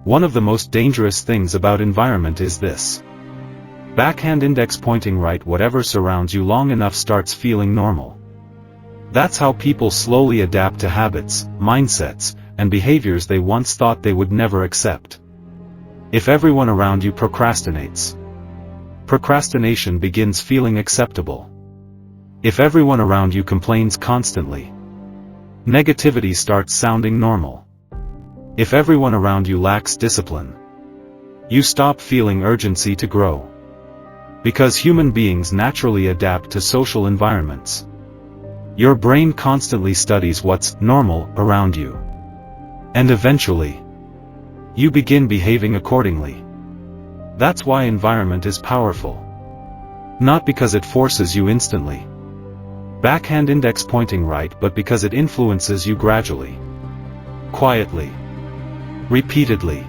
One of the most dangerous things about environment is this. Backhand index pointing right, whatever surrounds you long enough starts feeling normal. That's how people slowly adapt to habits, mindsets, and behaviors they once thought they would never accept. If everyone around you procrastinates, procrastination begins feeling acceptable. If everyone around you complains constantly, negativity starts sounding normal. If everyone around you lacks discipline, you stop feeling urgency to grow. Because human beings naturally adapt to social environments. Your brain constantly studies what's normal around you. And eventually, you begin behaving accordingly. That's why environment is powerful. Not because it forces you instantly, backhand index pointing right, but because it influences you gradually, quietly, repeatedly.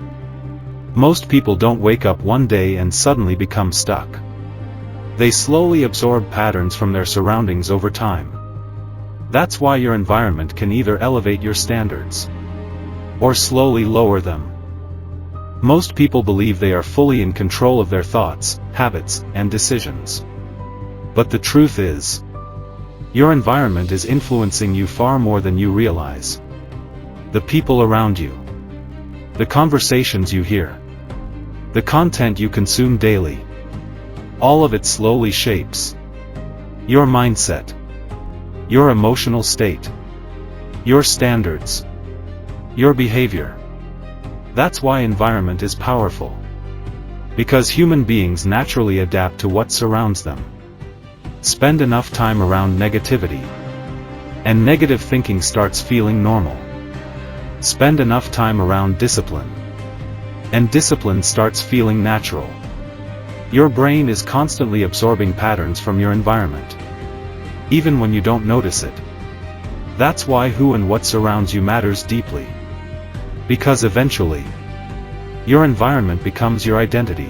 Most people don't wake up one day and suddenly become stuck. They slowly absorb patterns from their surroundings over time. That's why your environment can either elevate your standards or slowly lower them. Most people believe they are fully in control of their thoughts, habits, and decisions. But the truth is, your environment is influencing you far more than you realize. The people around you, the conversations you hear, the content you consume daily, all of it slowly shapes your mindset, your emotional state, your standards, your behavior. That's why environment is powerful. Because human beings naturally adapt to what surrounds them. Spend enough time around negativity, and negative thinking starts feeling normal. Spend enough time around discipline, and discipline starts feeling natural. Your brain is constantly absorbing patterns from your environment, even when you don't notice it. That's why who and what surrounds you matters deeply. Because eventually, your environment becomes your identity.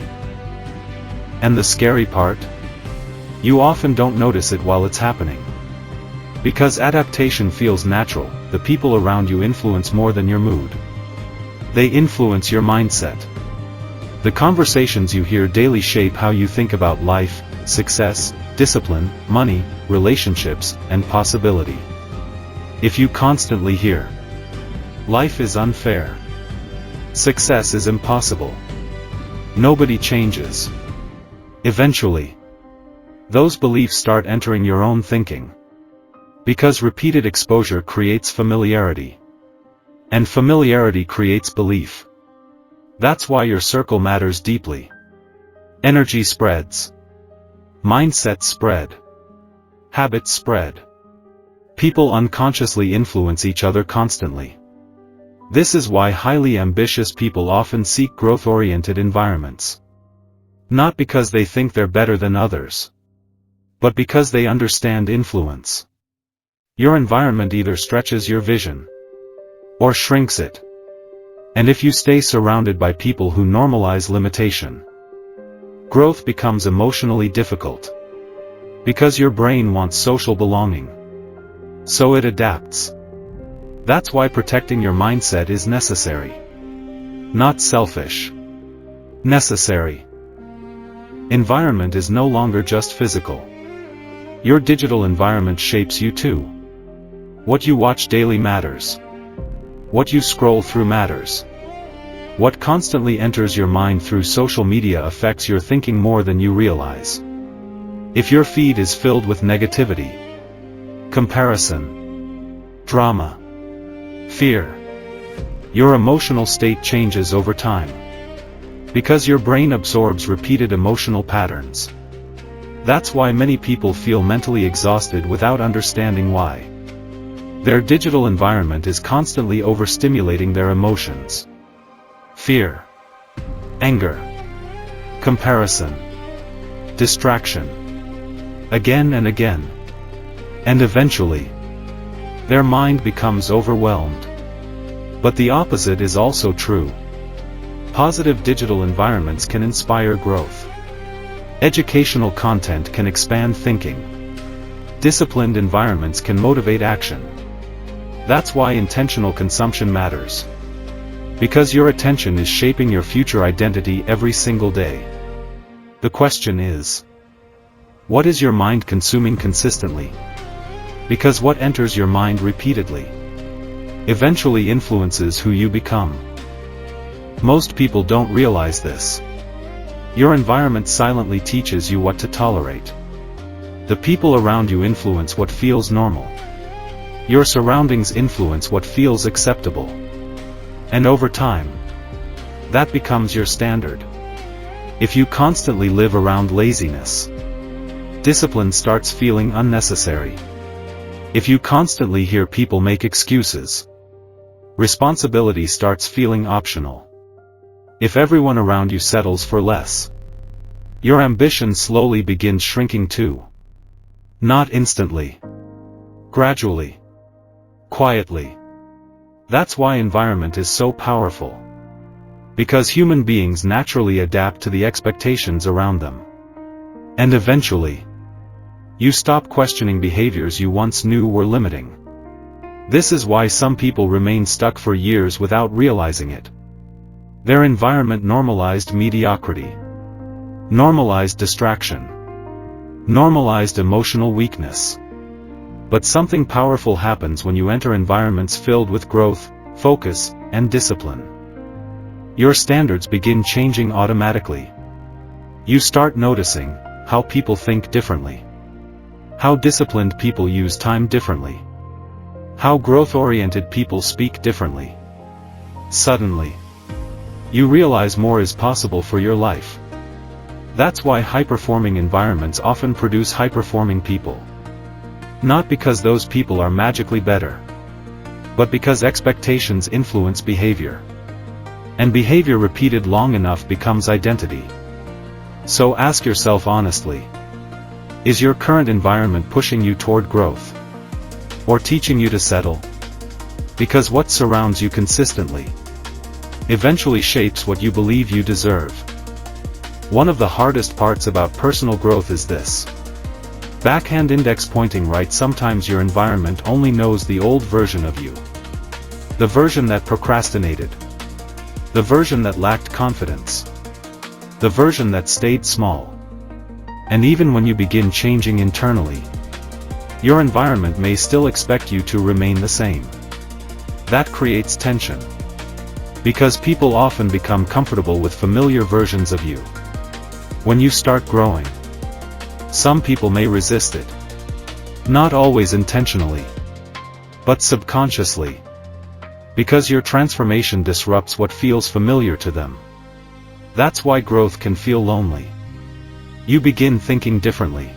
And the scary part? You often don't notice it while it's happening. Because adaptation feels natural, the people around you influence more than your mood. They influence your mindset. The conversations you hear daily shape how you think about life, success, discipline, money, relationships, and possibility. If you constantly hear, life is unfair, success is impossible, nobody changes, eventually, those beliefs start entering your own thinking. Because repeated exposure creates familiarity. And familiarity creates belief. That's why your circle matters deeply. Energy spreads. Mindsets spread. Habits spread. People unconsciously influence each other constantly. This is why highly ambitious people often seek growth-oriented environments. Not because they think they're better than others, but because they understand influence. Your environment either stretches your vision or shrinks it. And if you stay surrounded by people who normalize limitation, growth becomes emotionally difficult. Because your brain wants social belonging, so it adapts. That's why protecting your mindset is necessary. Not selfish. Necessary. Environment is no longer just physical. Your digital environment shapes you too. What you watch daily matters. What you scroll through matters. What constantly enters your mind through social media affects your thinking more than you realize. If your feed is filled with negativity, comparison, drama, fear, your emotional state changes over time. Because your brain absorbs repeated emotional patterns. That's why many people feel mentally exhausted without understanding why. Their digital environment is constantly overstimulating their emotions. Fear, anger, comparison, distraction, again and again. And eventually, their mind becomes overwhelmed. But the opposite is also true. Positive digital environments can inspire growth. Educational content can expand thinking. Disciplined environments can motivate action. That's why intentional consumption matters. Because your attention is shaping your future identity every single day. The question is, what is your mind consuming consistently? Because what enters your mind repeatedly eventually influences who you become. Most people don't realize this. Your environment silently teaches you what to tolerate. The people around you influence what feels normal. Your surroundings influence what feels acceptable. And over time, that becomes your standard. If you constantly live around laziness, discipline starts feeling unnecessary. If you constantly hear people make excuses, responsibility starts feeling optional. If everyone around you settles for less, your ambition slowly begins shrinking too. Not instantly. Gradually. Quietly. That's why environment is so powerful. Because human beings naturally adapt to the expectations around them. And eventually, you stop questioning behaviors you once knew were limiting. This is why some people remain stuck for years without realizing it. Their environment normalized mediocrity, normalized distraction, normalized emotional weakness. But something powerful happens when you enter environments filled with growth, focus, and discipline. Your standards begin changing automatically. You start noticing how people think differently, how disciplined people use time differently, how growth-oriented people speak differently. Suddenly, you realize more is possible for your life. That's why high-performing environments often produce high-performing people. Not because those people are magically better, but because expectations influence behavior. And behavior repeated long enough becomes identity. So ask yourself honestly, is your current environment pushing you toward growth? Or teaching you to settle? Because what surrounds you consistently eventually shapes what you believe you deserve. One of the hardest parts about personal growth is this. Backhand index pointing right. Sometimes your environment only knows the old version of you. The version that procrastinated. The version that lacked confidence. The version that stayed small. And even when you begin changing internally, your environment may still expect you to remain the same. That creates tension. Because people often become comfortable with familiar versions of you. When you start growing, some people may resist it. Not always intentionally, but subconsciously. Because your transformation disrupts what feels familiar to them. That's why growth can feel lonely. You begin thinking differently,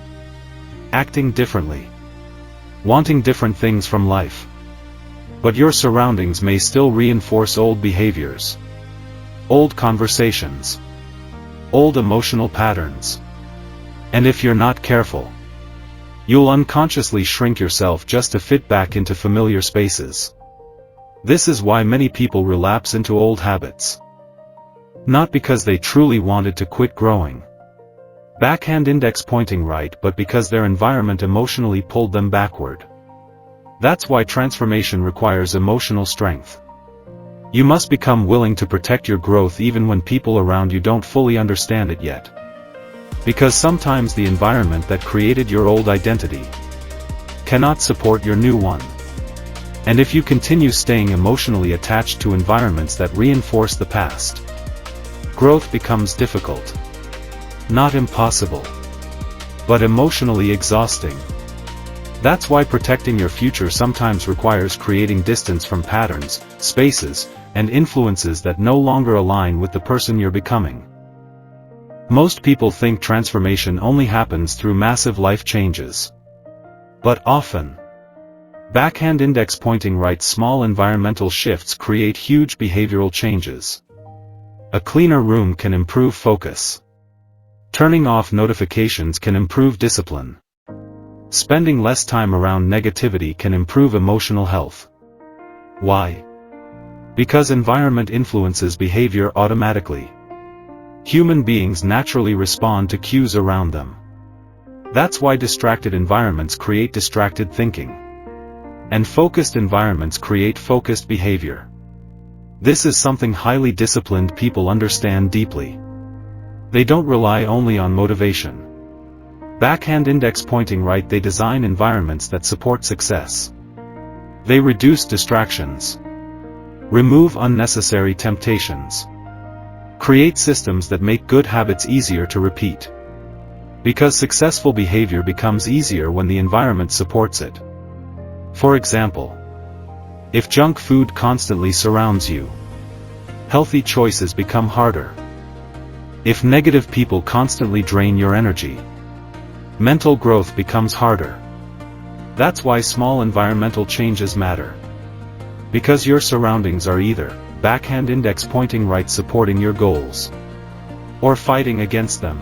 acting differently, wanting different things from life. But your surroundings may still reinforce old behaviors, old conversations, old emotional patterns. And if you're not careful, you'll unconsciously shrink yourself just to fit back into familiar spaces. This is why many people relapse into old habits. Not because they truly wanted to quit growing, backhand index pointing right, but because their environment emotionally pulled them backward. That's why transformation requires emotional strength. You must become willing to protect your growth even when people around you don't fully understand it yet. Because sometimes the environment that created your old identity cannot support your new one. And if you continue staying emotionally attached to environments that reinforce the past, growth becomes difficult. Not impossible, but emotionally exhausting. That's why protecting your future sometimes requires creating distance from patterns, spaces, and influences that no longer align with the person you're becoming. Most people think transformation only happens through massive life changes. But often, backhand index pointing right, small environmental shifts create huge behavioral changes. A cleaner room can improve focus. Turning off notifications can improve discipline. Spending less time around negativity can improve emotional health. Why? Because environment influences behavior automatically. Human beings naturally respond to cues around them. That's why distracted environments create distracted thinking. And focused environments create focused behavior. This is something highly disciplined people understand deeply. They don't rely only on motivation. Backhand index pointing right. They design environments that support success. They reduce distractions. Remove unnecessary temptations. Create systems that make good habits easier to repeat. Because successful behavior becomes easier when the environment supports it. For example, if junk food constantly surrounds you, healthy choices become harder. If negative people constantly drain your energy, mental growth becomes harder. That's why small environmental changes matter. Because your surroundings are either backhand index pointing right supporting your goals, or fighting against them.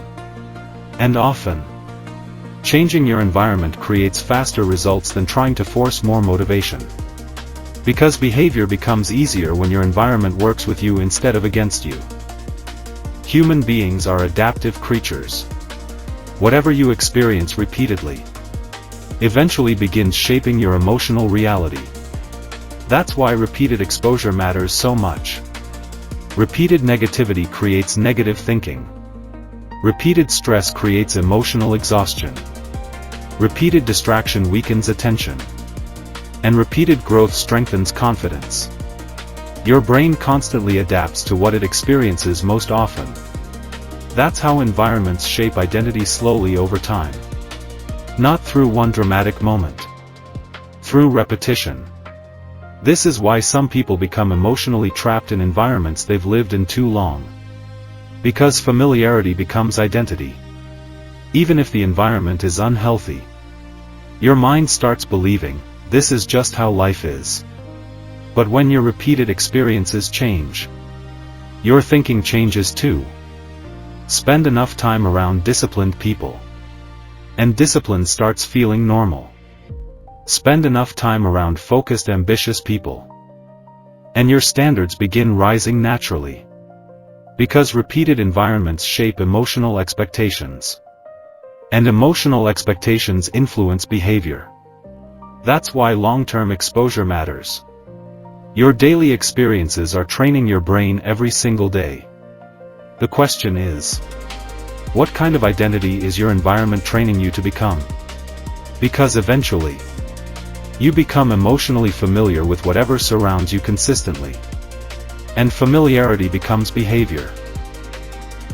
And often, changing your environment creates faster results than trying to force more motivation. Because behavior becomes easier when your environment works with you instead of against you. Human beings are adaptive creatures. Whatever you experience repeatedly eventually begins shaping your emotional reality. That's why repeated exposure matters so much. Repeated negativity creates negative thinking. Repeated stress creates emotional exhaustion. Repeated distraction weakens attention. And repeated growth strengthens confidence. Your brain constantly adapts to what it experiences most often. That's how environments shape identity slowly over time. Not through one dramatic moment. Through repetition. This is why some people become emotionally trapped in environments they've lived in too long. Because familiarity becomes identity. Even if the environment is unhealthy, your mind starts believing, this is just how life is. But when your repeated experiences change, your thinking changes too. Spend enough time around disciplined people, and discipline starts feeling normal. Spend enough time around focused, ambitious people, and your standards begin rising naturally. Because repeated environments shape emotional expectations. And emotional expectations influence behavior. That's why long-term exposure matters. Your daily experiences are training your brain every single day. The question is, what kind of identity is your environment training you to become? Because eventually, you become emotionally familiar with whatever surrounds you consistently. And familiarity becomes behavior.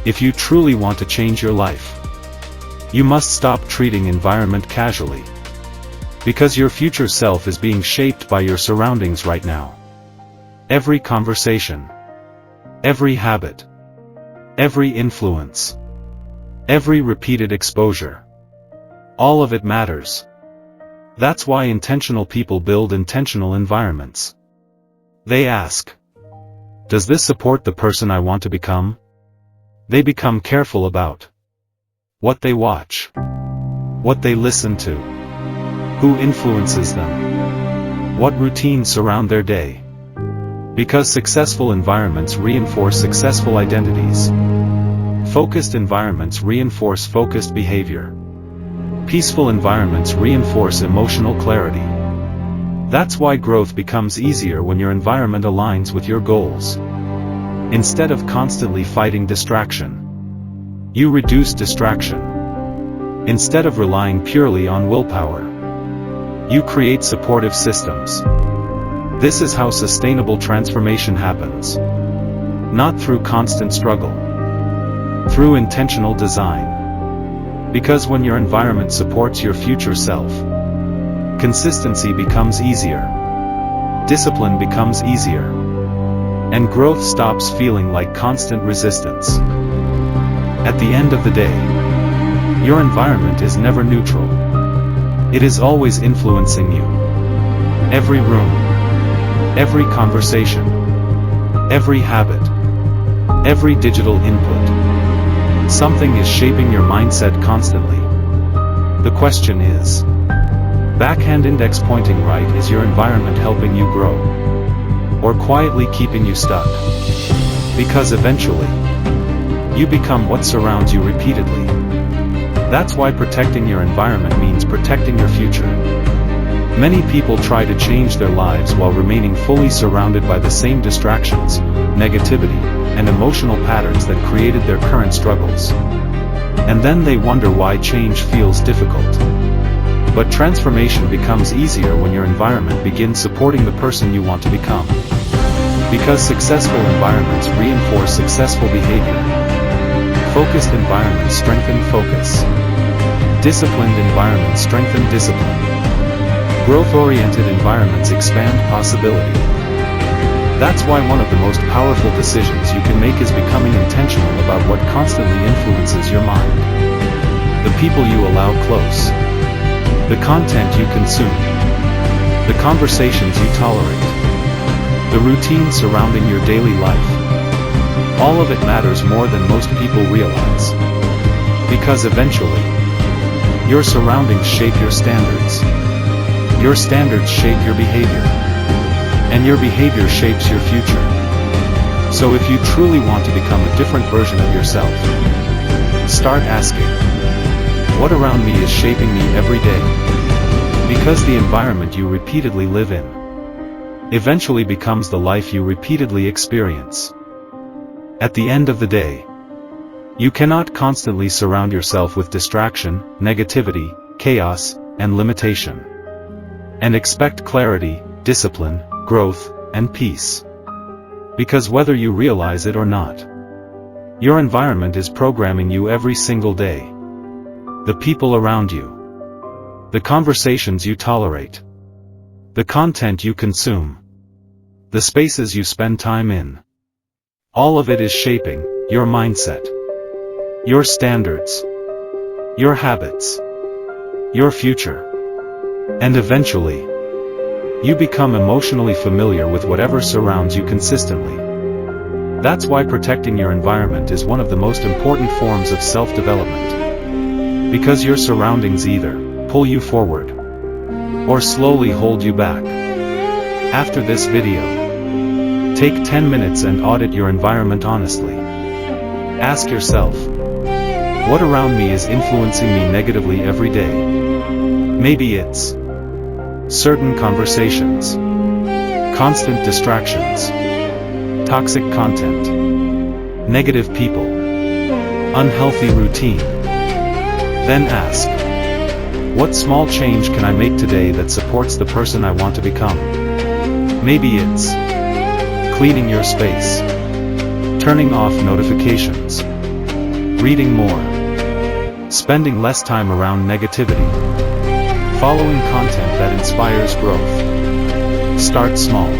If you truly want to change your life, you must stop treating environment casually. Because your future self is being shaped by your surroundings right now. Every conversation, every habit, every influence, every repeated exposure, all of it matters. That's why intentional people build intentional environments. They ask, does this support the person I want to become? They become careful about what they watch, what they listen to, who influences them, what routines surround their day. Because successful environments reinforce successful identities. Focused environments reinforce focused behavior. Peaceful environments reinforce emotional clarity. That's why growth becomes easier when your environment aligns with your goals. Instead of constantly fighting distraction, you reduce distraction. Instead of relying purely on willpower, you create supportive systems. This is how sustainable transformation happens. Not through constant struggle. Through intentional design. Because when your environment supports your future self, consistency becomes easier. Discipline becomes easier. And growth stops feeling like constant resistance. At the end of the day, your environment is never neutral. It is always influencing you. Every room, every conversation, every habit, every digital input. Something is shaping your mindset constantly. The question is, backhand index pointing right, is your environment helping you grow? Or quietly keeping you stuck? Because eventually, you become what surrounds you repeatedly. That's why protecting your environment means protecting your future. Many people try to change their lives while remaining fully surrounded by the same distractions, negativity, and emotional patterns that created their current struggles. And then they wonder why change feels difficult. But transformation becomes easier when your environment begins supporting the person you want to become. Because successful environments reinforce successful behavior. Focused environments strengthen focus. Disciplined environments strengthen discipline. Growth-oriented environments expand possibility. That's why one of the most powerful decisions you can make is becoming intentional about what constantly influences your mind. The people you allow close. The content you consume. The conversations you tolerate. The routine surrounding your daily life. All of it matters more than most people realize. Because eventually, your surroundings shape your standards. Your standards shape your behavior. And your behavior shapes your future. So if you truly want to become a different version of yourself, start asking, what around me is shaping me every day? Because the environment you repeatedly live in eventually becomes the life you repeatedly experience. At the end of the day, you cannot constantly surround yourself with distraction, negativity, chaos, and limitation, and expect clarity, discipline, growth, and peace. Because whether you realize it or not, your environment is programming you every single day. The people around you, the conversations you tolerate, the content you consume, the spaces you spend time in. All of it is shaping your mindset, your standards, your habits, your future. And eventually, you become emotionally familiar with whatever surrounds you consistently. That's why protecting your environment is one of the most important forms of self-development. Because your surroundings either pull you forward or slowly hold you back. After this video, take 10 minutes and audit your environment honestly. Ask yourself, what around me is influencing me negatively every day? Maybe it's certain conversations, constant distractions, toxic content, negative people, unhealthy routine. Then ask, what small change can I make today that supports the person I want to become? Maybe it's cleaning your space, turning off notifications, reading more, spending less time around negativity, following content that inspires growth. Start small.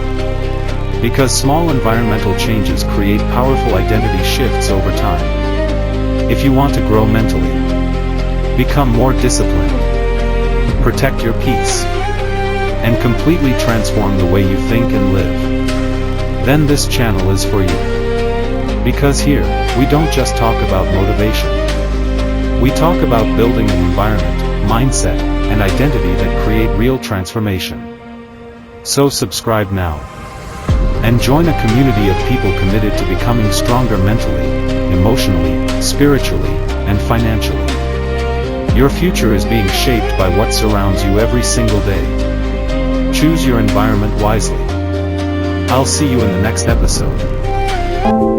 Because small environmental changes create powerful identity shifts over time. If you want to grow mentally, become more disciplined, protect your peace, and completely transform the way you think and live, then this channel is for you. Because here, we don't just talk about motivation. We talk about building an environment, mindset, and identity that create real transformation. So subscribe now, and join a community of people committed to becoming stronger mentally, emotionally, spiritually, and financially. Your future is being shaped by what surrounds you every single day. Choose your environment wisely. I'll see you in the next episode.